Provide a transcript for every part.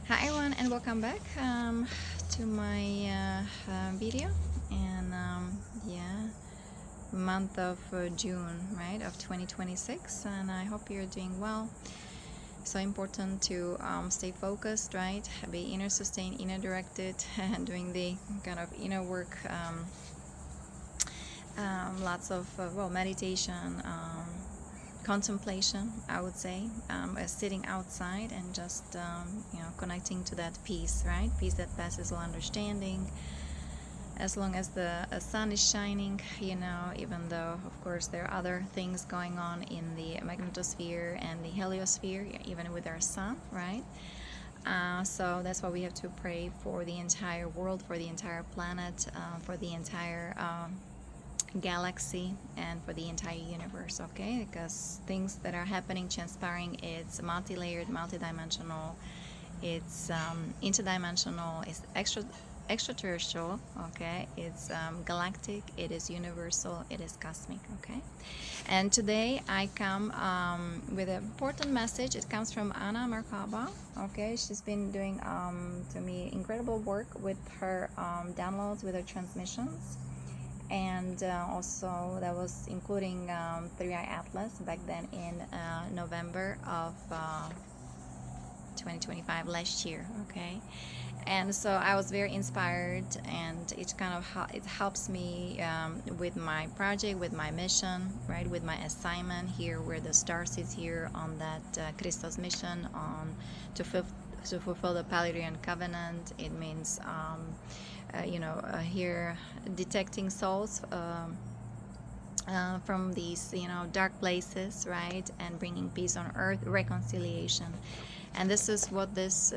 Hi everyone, and welcome back to my video. And yeah, month of June, right, of 2026, and I hope you're doing well. So important to stay focused, right, be inner sustained, inner directed, and doing the kind of inner work. Lots of meditation, contemplation, I would say, sitting outside and just connecting to that peace, right? Peace that passes all understanding. As long as the sun is shining, even though of course there are other things going on in the magnetosphere and the heliosphere, even with our sun, right? So that's why we have to pray for the entire world, for the entire planet, for the entire galaxy, and for the entire universe, okay? Because things that are happening, transpiring, it's multi-layered, multi-dimensional, it's interdimensional, it's extraterrestrial, okay? It's galactic, it is universal, it is cosmic, okay? And today I come with an important message. It comes from Anna MERKABA, okay? She's been doing to me incredible work with her downloads, with her transmissions. And also that was including 3i Atlas back then in November of 2025, last year, okay? And so I was very inspired, and it kind of it helps me with my project, with my mission, right, with my assignment here, where the star sits here on that CHRISTOS mission on to fulfill the Palestinian covenant. It means here detecting souls from these dark places, right, and bringing peace on earth, reconciliation. And this is what this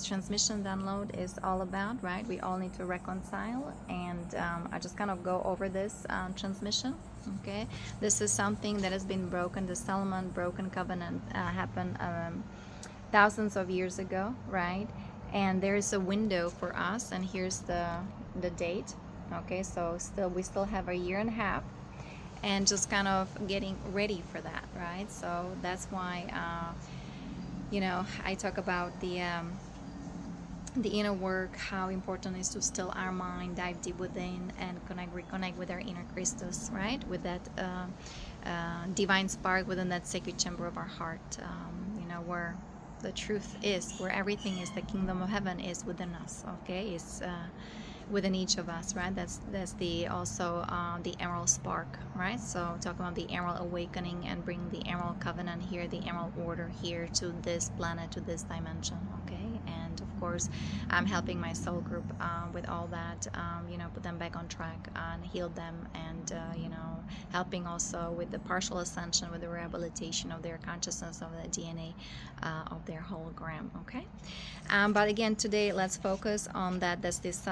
transmission download is all about, right? We all need to reconcile, and I just kind of go over this transmission, okay? This is something that has been broken. The Solomon broken covenant happened thousands of years ago, right? And there is a window for us, and here's the date, okay? So we still have a year and a half, and just kind of getting ready for that, right? So that's why I talk about the inner work, how important it is to still our mind, dive deep within, and reconnect with our inner Christos, right? With that divine spark within that sacred chamber of our heart, where the truth is, where everything is, the kingdom of heaven is within us, okay? It's within each of us, right? That's the also the emerald spark, right? So talking about the emerald awakening and bring the emerald covenant here, the emerald order here to this planet, to this dimension, okay? And of course I'm helping my soul group with all that, put them back on track and heal them, and helping also with the partial ascension, with the rehabilitation of their consciousness, of the DNA of their hologram, okay? But again, today let's focus on that. That's this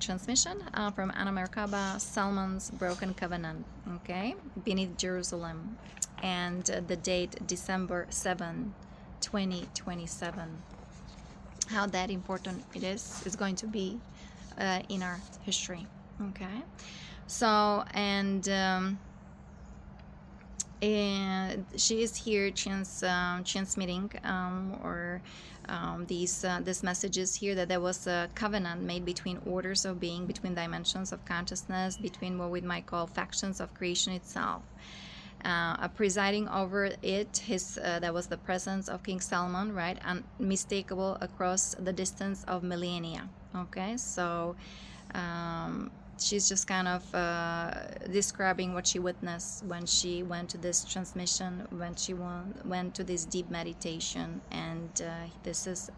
transmission from Anna MERKABA, Solomon's broken covenant, okay, beneath Jerusalem, and the date December 7, 2027. How that important it is going to be in our history, okay? So, and she is here transmitting these messages here, that there was a covenant made between orders of being, between dimensions of consciousness, between what we might call factions of creation itself. Presiding over it, there was the presence of King Solomon, right, unmistakable across the distance of millennia, okay? So she's just kind of describing what she witnessed when she went to this transmission, when she went to this deep meditation, and this is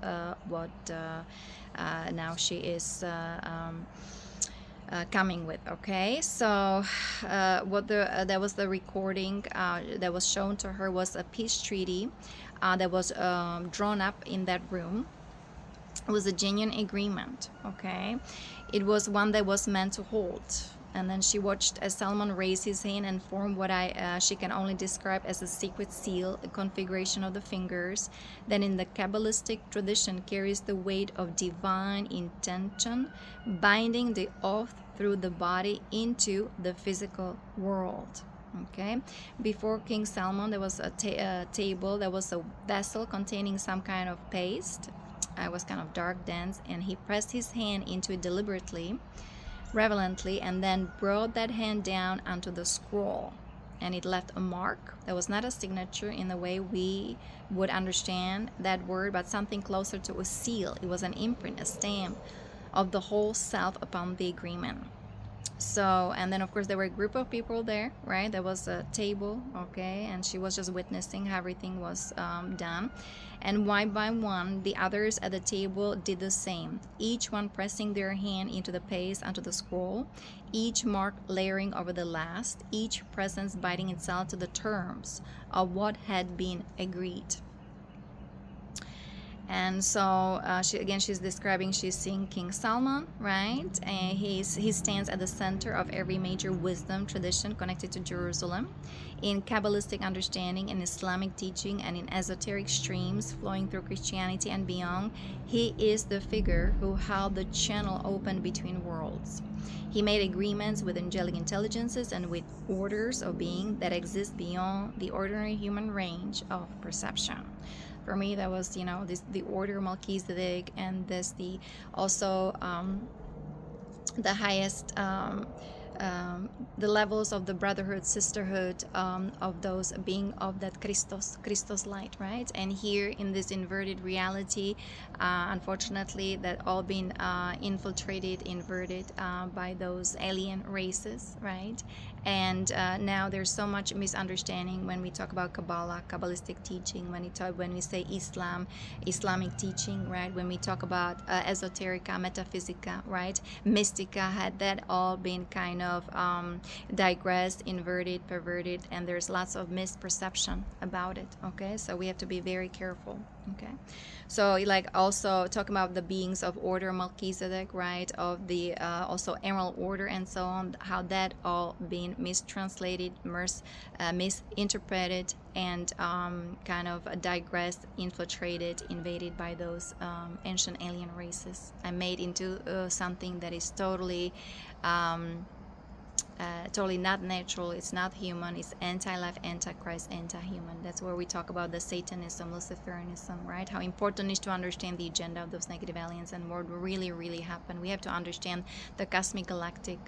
what now she is coming with, okay? So there was the recording that was shown to her, was a peace treaty that was drawn up in that room. It was a genuine agreement, okay? It was one that was meant to hold. And then she watched as Solomon raised his hand and formed what she can only describe as a secret seal, a configuration of the fingers. Then in the Kabbalistic tradition carries the weight of divine intention, binding the oath through the body into the physical world. Okay, before King Solomon there was a table, there was a vessel containing some kind of paste, was kind of dark, dense, and he pressed his hand into it deliberately, reverently, and then brought that hand down onto the scroll, and it left a mark that was not a signature in the way we would understand that word, but something closer to a seal. It was an imprint, a stamp of the whole self upon the agreement. So, and then of course there were a group of people there, right? There was a table, okay, and she was just witnessing how everything was done. And one by one, the others at the table did the same, each one pressing their hand into the paste, onto the scroll, each mark layering over the last, each presence binding itself to the terms of what had been agreed. And so she's describing, she's seeing King Solomon, right? And he stands at the center of every major wisdom tradition connected to Jerusalem, in Kabbalistic understanding, in Islamic teaching, and in esoteric streams flowing through Christianity and beyond. He is the figure who held the channel open between worlds. He made agreements with angelic intelligences and with orders of being that exist beyond the ordinary human range of perception. For me, that was, you know, the order Melchizedek, and this also the highest the levels of the brotherhood, sisterhood, of those being of that Christos light, right? And here in this inverted reality, unfortunately, that all been infiltrated, inverted by those alien races, right? And now there's so much misunderstanding when we talk about Kabbalah, Kabbalistic teaching, when we say Islam, Islamic teaching, right? When we talk about esoterica, metaphysica, right? Mystica, had that all been kind of digressed, inverted, perverted, and there's lots of misperception about it, okay? So we have to be very careful, okay? So like also talking about the beings of order Melchizedek, right? Of the also Emerald Order and so on, how that all been mistranslated, misinterpreted, and kind of digressed, infiltrated, invaded by those ancient alien races and made into something that is totally totally not natural. It's not human. It's anti-life, anti-Christ, anti-human. That's where we talk about the Satanism, Luciferianism, right? How important it is to understand the agenda of those negative aliens and what really happened. We have to understand the cosmic galactic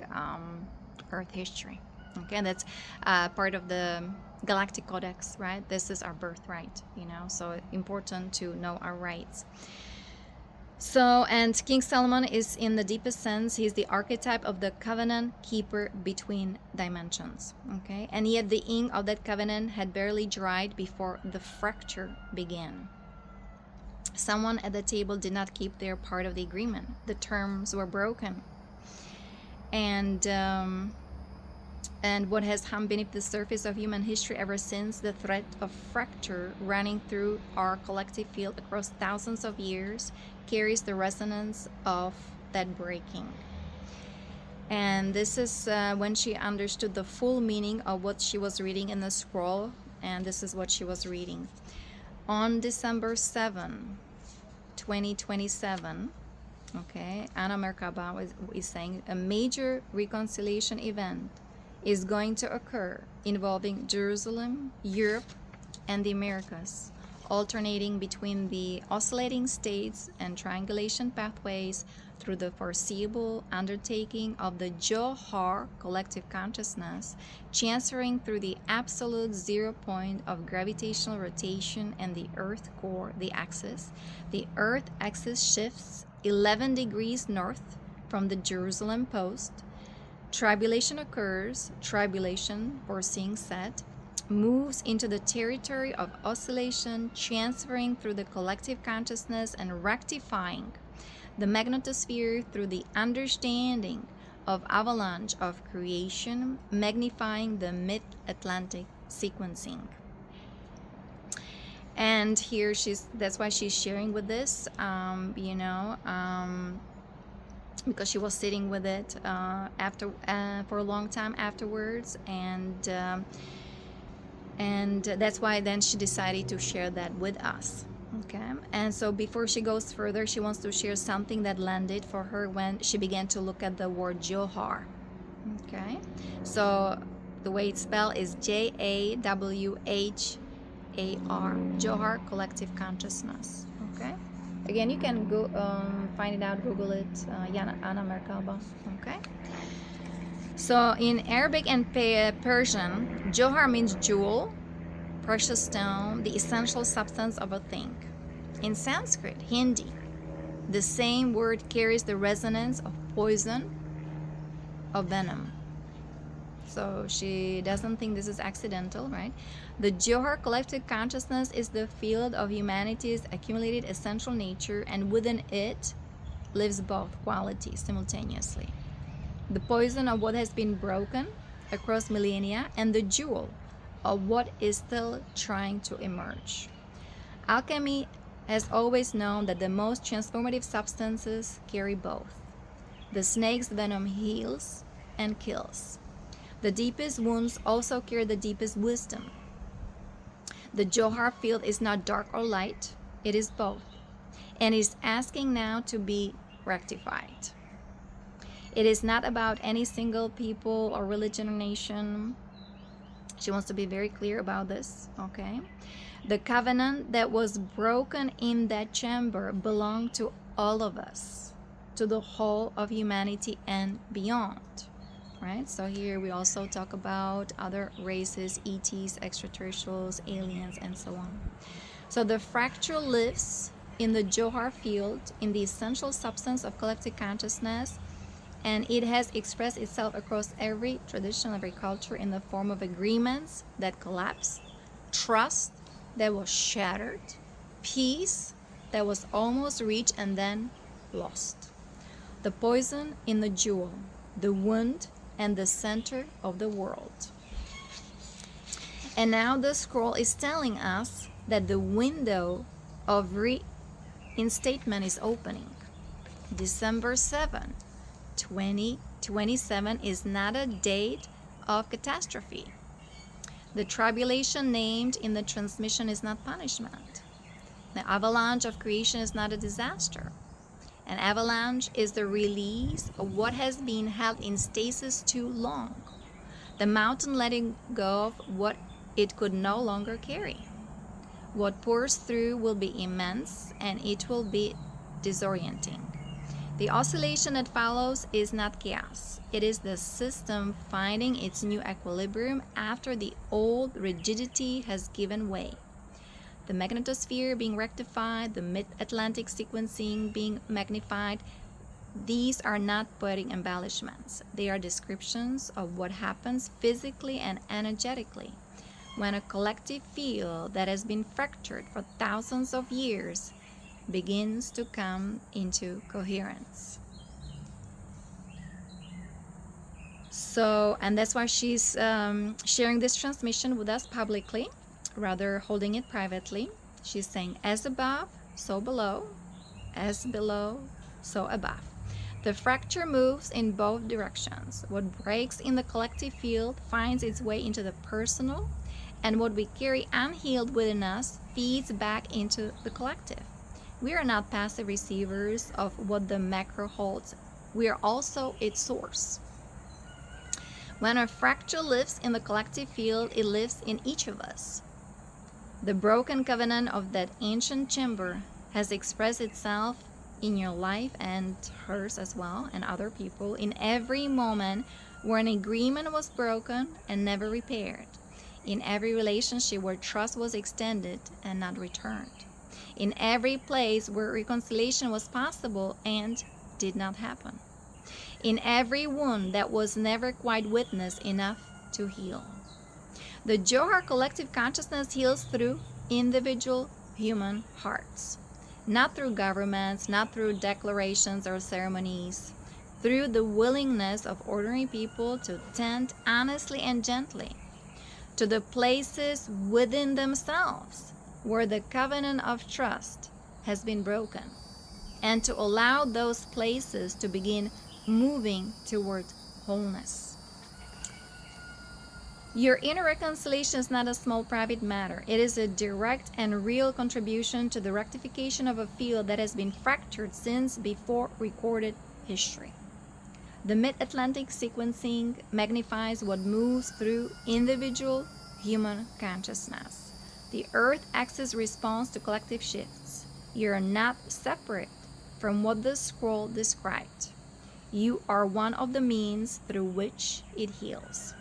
Earth history. Okay, that's part of the Galactic Codex, right? This is our birthright, you know, so important to know our rights. So, and King Solomon is, in the deepest sense, he's the archetype of the covenant keeper between dimensions, okay? And yet the ink of that covenant had barely dried before the fracture began. Someone at the table did not keep their part of the agreement. The terms were broken. And what has hung beneath the surface of human history ever since, the threat of fracture running through our collective field across thousands of years, carries the resonance of that breaking. And this is when she understood the full meaning of what she was reading in the scroll, and this is what she was reading. On December 7, 2027, okay, Anna MERKABA is saying a major reconciliation event is going to occur involving Jerusalem, Europe, and the Americas, alternating between the oscillating states and triangulation pathways through the foreseeable undertaking of the Johar collective consciousness, transferring through the absolute 0 point of gravitational rotation and the Earth core, the axis. The Earth axis shifts 11 degrees north from the Jerusalem post. Tribulation occurs, tribulation, foreseeing set, moves into the territory of oscillation, transferring through the collective consciousness and rectifying the magnetosphere through the understanding of avalanche of creation, magnifying the mid-Atlantic sequencing. And here that's why she's sharing with this, because she was sitting with it for a long time afterwards, and that's why then she decided to share that with us. Okay, and so before she goes further, she wants to share something that landed for her when she began to look at the word Johar. Okay, so the way it's spelled is Jawhar, Johar collective consciousness. Okay, Again, you can go find it out, Google it, Yana MERKABA. Okay. So in Arabic and Persian, Johar means jewel, precious stone, the essential substance of a thing. In Sanskrit, Hindi, the same word carries the resonance of poison, of venom. So she doesn't think this is accidental, right? The Johar collective consciousness is the field of humanity's accumulated essential nature, and within it lives both qualities simultaneously. The poison of what has been broken across millennia, and the jewel of what is still trying to emerge. Alchemy has always known that the most transformative substances carry both. The snake's venom heals and kills. The deepest wounds also carry the deepest wisdom. The Johar field is not dark or light, it is both, and is asking now to be rectified. It is not about any single people or religion or nation. She wants to be very clear about this, okay? The covenant that was broken in that chamber belonged to all of us, to the whole of humanity and beyond, right? So here we also talk about other races, ETs, extraterrestrials, aliens, and so on. So the fracture lives in the Johar field, in the essential substance of collective consciousness, and it has expressed itself across every tradition, every culture, in the form of agreements that collapsed, trust that was shattered, peace that was almost reached and then lost. The poison in the jewel, the wound and the center of the world. And now the scroll is telling us that the window of reinstatement is opening. December 7, 2027 is not a date of catastrophe. The tribulation named in the transmission is not punishment. The avalanche of creation is not a disaster. An avalanche is the release of what has been held in stasis too long. The mountain letting go of what it could no longer carry. What pours through will be immense, and it will be disorienting. The oscillation that follows is not chaos. It is the system finding its new equilibrium after the old rigidity has given way. The magnetosphere being rectified, the mid-Atlantic sequencing being magnified. These are not poetic embellishments. They are descriptions of what happens physically and energetically when a collective field that has been fractured for thousands of years begins to come into coherence. So, and that's why she's sharing this transmission with us publicly, rather holding it privately. She's saying, as above, so below, as below, so above. The fracture moves in both directions. What breaks in the collective field finds its way into the personal, and what we carry unhealed within us feeds back into the collective. We are not passive receivers of what the macro holds. We are also its source. When a fracture lives in the collective field, it lives in each of us. The broken covenant of that ancient chamber has expressed itself in your life and hers as well, and other people, in every moment where an agreement was broken and never repaired, in every relationship where trust was extended and not returned, in every place where reconciliation was possible and did not happen, in every wound that was never quite witnessed enough to heal. The Johar collective consciousness heals through individual human hearts, not through governments, not through declarations or ceremonies, through the willingness of ordinary people to tend honestly and gently to the places within themselves where the covenant of trust has been broken, and to allow those places to begin moving toward wholeness. Your inner reconciliation is not a small private matter. It is a direct and real contribution to the rectification of a field that has been fractured since before recorded history. The mid-Atlantic sequencing magnifies what moves through individual human consciousness. The Earth axis responds to collective shifts. You're not separate from what the scroll described. You are one of the means through which it heals.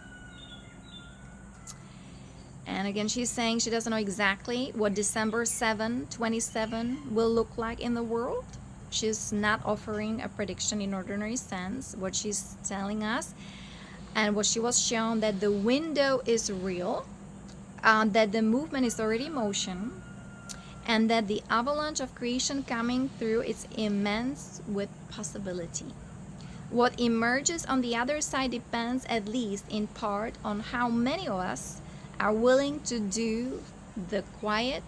And again, she's saying she doesn't know exactly what December 7, 27 will look like in the world. She's not offering a prediction in ordinary sense. What she's telling us and what she was shown, that the window is real, that the movement is already in motion, and that the avalanche of creation coming through is immense with possibility. What emerges on the other side depends, at least in part, on how many of us are willing to do the quiet,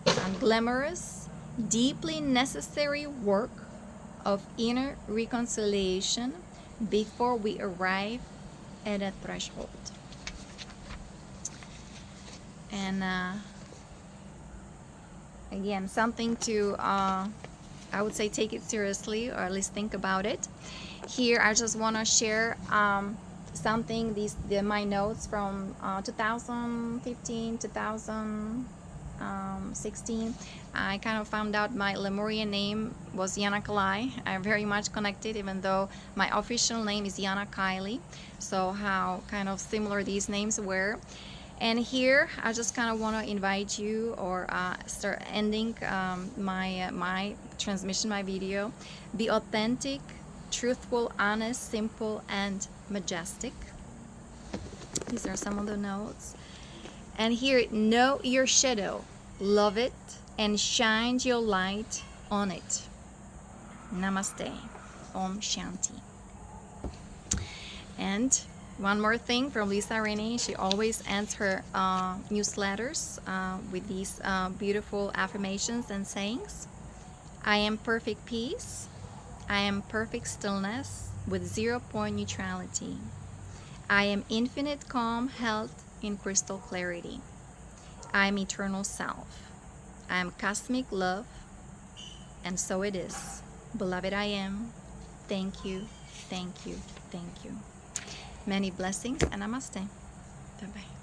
unglamorous, deeply necessary work of inner reconciliation before we arrive at a threshold. And again, something to, I would say, take it seriously, or at least think about it. Here, I just want to share something, my notes from 2015, 2016. I kind of found out my Lemurian name was Yana Kalai. I'm very much connected, even though my official name is Yana Kylie. So how kind of similar these names were. And here, I just kind of want to invite you, or start ending my transmission, my video. Be authentic, truthful, honest, simple, and majestic. These are some of the notes. And here, know your shadow, love it, and shine your light on it. Namaste. Om Shanti. And one more thing from Lisa Renee. She always ends her newsletters with these beautiful affirmations and sayings. I am perfect peace. I am perfect stillness with 0-point neutrality. I am infinite calm, health in crystal clarity. I am eternal self. I am cosmic love, and so it is. Beloved, I am. Thank you, thank you, thank you. Many blessings, and namaste. Bye-bye.